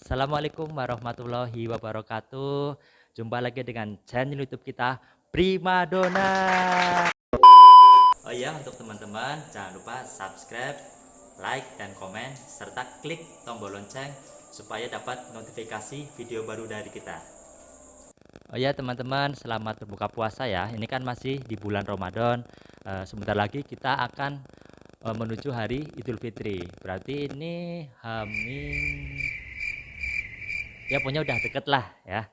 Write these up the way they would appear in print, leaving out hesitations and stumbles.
Assalamualaikum warahmatullahi wabarakatuh. Jumpa lagi dengan channel YouTube kita Primadona. Oh iya, untuk teman-teman jangan lupa subscribe, like dan komen serta klik tombol lonceng supaya dapat notifikasi video baru dari kita. Oh ya teman-teman, selamat berbuka puasa ya. Ini kan masih di bulan Ramadan. Sebentar lagi kita akan menuju hari Idul Fitri. Berarti ini Hamin, ya punya udah deket lah ya.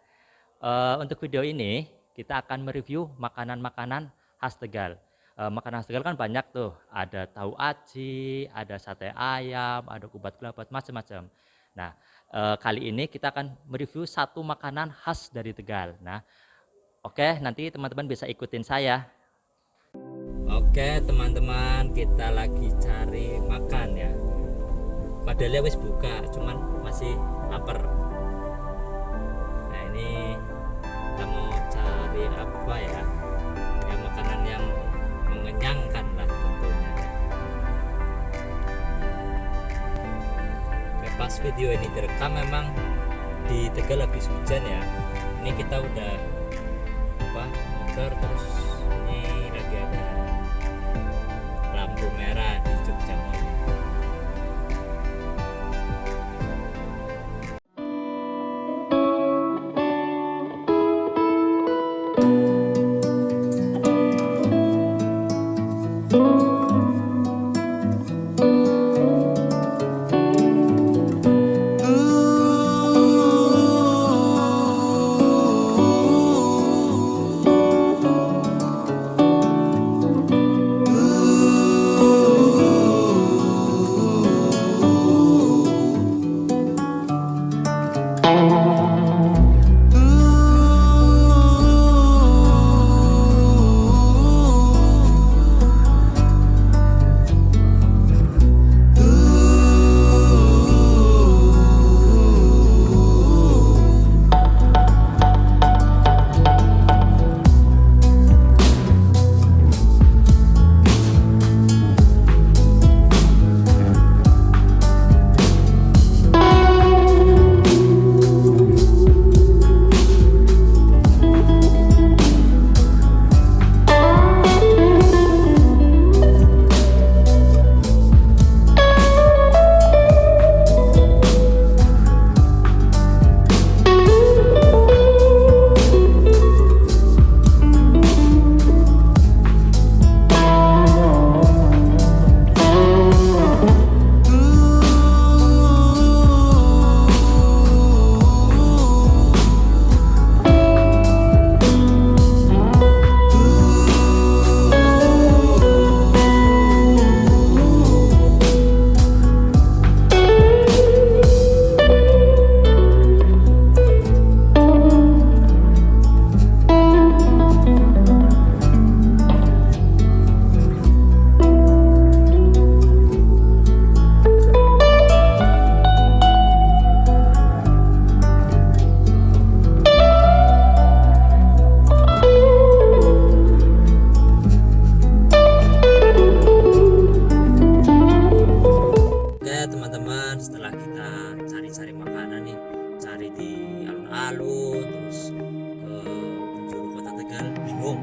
Untuk video ini kita akan mereview makanan-makanan khas Tegal. Makanan khas Tegal kan banyak tuh, ada tahu aci, ada sate ayam, ada kupat kelabat, macam-macam. Nah, kali ini kita akan mereview satu makanan khas dari Tegal. Nah, oke, nanti teman-teman bisa ikutin saya. Oke teman-teman, kita lagi cari makan ya. Padahal wis buka, cuman masih lapar. Nah ini kita mau cari apa ya? Ya makanan yang mengenyangkan lah tentunya. Oke, pas video ini direkam memang di Tegal habis hujan ya. Ini kita udah motor, terus ini lagi ada lampu merah di Jogja Mall. Teman-teman, setelah kita cari-cari makanan nih, cari di alun-alun, terus ke penjuru kota Tegal, bingung.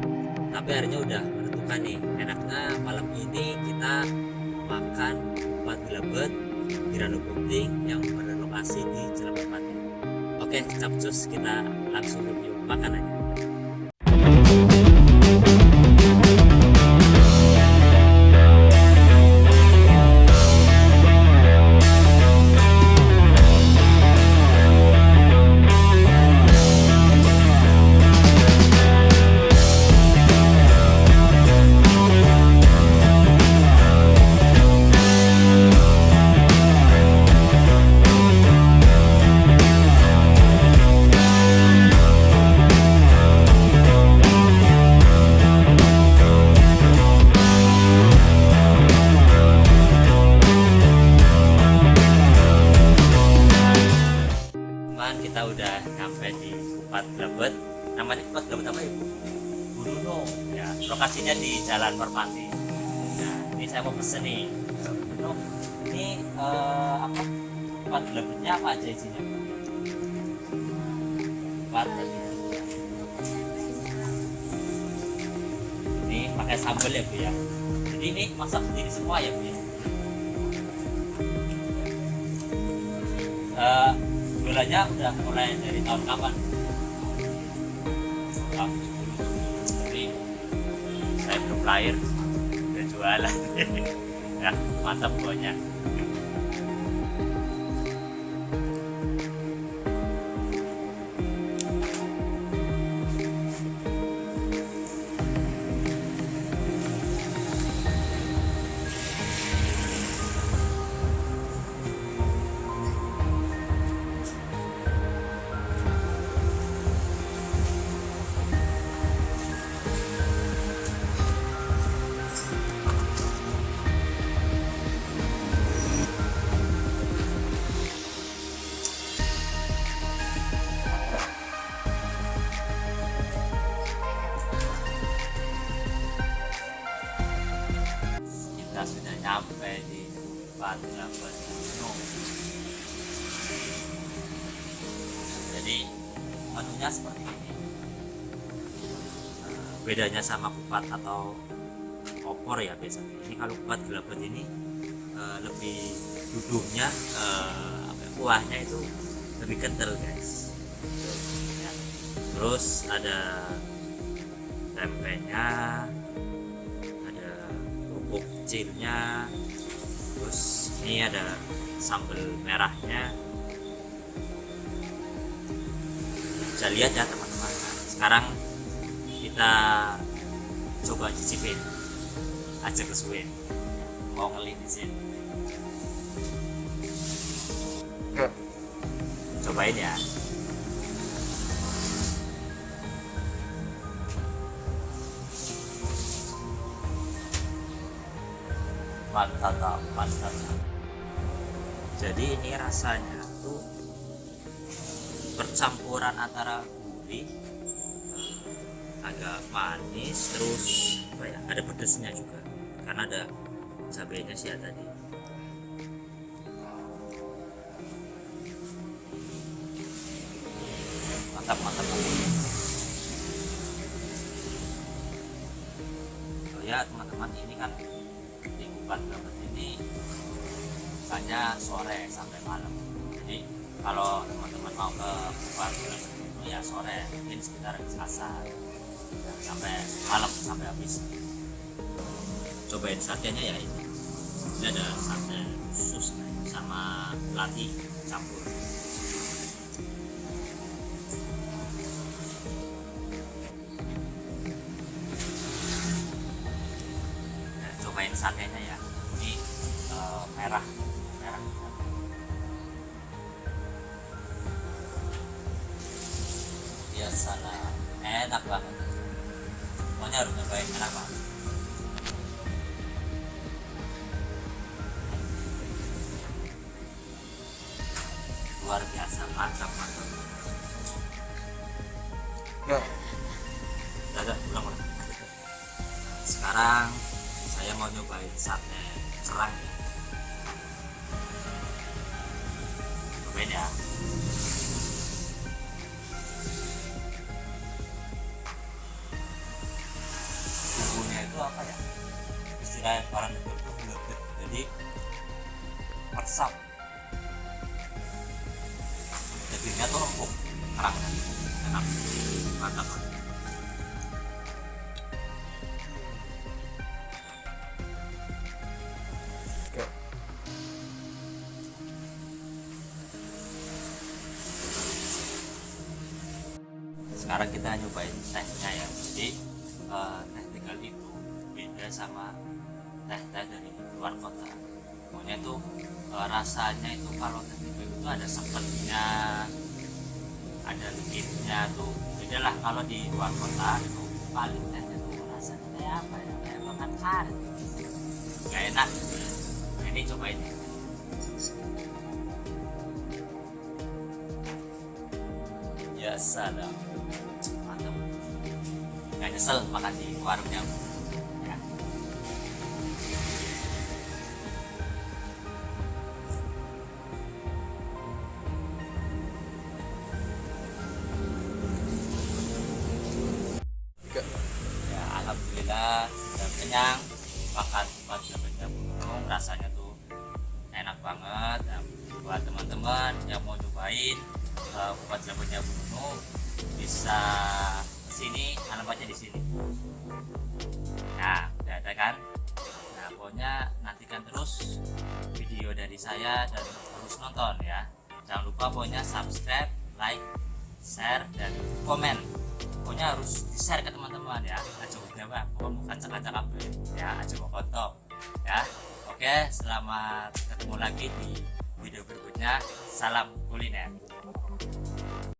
Tapi akhirnya udah menentukan nih, enaknya malam ini kita makan kupat gelabet di Ranu Gunting yang berlokasi di Jalan Merpati. Oke, capcus, kita langsung review makanannya. Kita udah sampai di kupat gelabet. Namanya kupat gelabet apa ibu? Bruno ya, lokasinya di Jalan Merpati. Nah ini saya mau pesen nih Bruno. Ini apa, kupat gelabetnya apa aja isinya? Kupat tadi. Ini pakai sambal ya Bu ya. Jadi ini masak sendiri semua ya Bu ya. Gulanya udah mulai dari tahun kapan? Tahun 10. Jadi saya belum lahir udah jualan. Ya, mantap pokoknya. Kita sudah nyampe di Kabupaten Gunung. Jadi menunya seperti ini. Bedanya sama kupat atau opor ya biasanya. Ini kalau kupat gelabet ini lebih duduhnya kuahnya itu lebih kental guys. Ya. Terus ada tempenya, kerupuk kecilnya, terus ini ada sambal merahnya. Bisa lihat ya teman-teman. Sekarang kita coba cicipin aja kesuwen, mau ngelinisin. Cobain ya. Mantap, mantap. Jadi ini rasanya tuh percampuran antara gurih, agak manis, terus apa ya, ada pedesnya juga karena ada cabenya sih ya tadi. Mantap, mantap. Oh ya teman-teman, ini kan di Kupat Gelabet ini hanya sore sampai malam. Jadi kalau teman-teman mau ke Kupat Gelabet itu ya sore, mungkin sekitar asar sampai malam, sampai habis. Cobain satenya ya ini. Ini ada sate khusus sama lati campur. Nah, cobain satenya ya. Ini merah. Ya salah, enak banget. Pokoknya harus nyobain, enak banget. Luar biasa, mantap. Ya. Udah, ulang. Sekarang saya mau nyobain sate kerang ya. Cobain ya. Bumbunya itu apa ya? Istilah orang itu gelabet. Jadi meresap. Dagingnya tuh empuk, kerangnya enak, mantap. Sekarang kita nyobain tehnya ya. Jadi teh Tegal itu beda sama teh-teh dari luar kota. Pokoknya itu rasanya itu kalau teh Tegal itu ada sepetnya, ada legitnya tuh beda lah. Kalau di luar kota itu paling tehnya tuh rasanya kayak apa ya, kayak makan karet, gak enak gitu ya. Nah, ini cobain ya. Ya salam, mantap, gak nyesel makan di warungnya ya. apabila sudah kenyang makan kupat jabatnya gunung, rasanya tuh enak banget. Nah, buat teman-teman yang mau nyobain kupat jabatnya gunung bisa kesini, alamatnya di sini. Nah, udah ada kan? Nah, pokoknya nantikan terus video dari saya dan terus nonton ya. Jangan lupa pokoknya subscribe, like, share, dan komen. Pokoknya harus di share ke teman-teman ya. Aja udah bang, pokoknya bukan cakap-cakap ya, aja mau foto ya. Oke, selamat ketemu lagi di video berikutnya. Salam kuliner.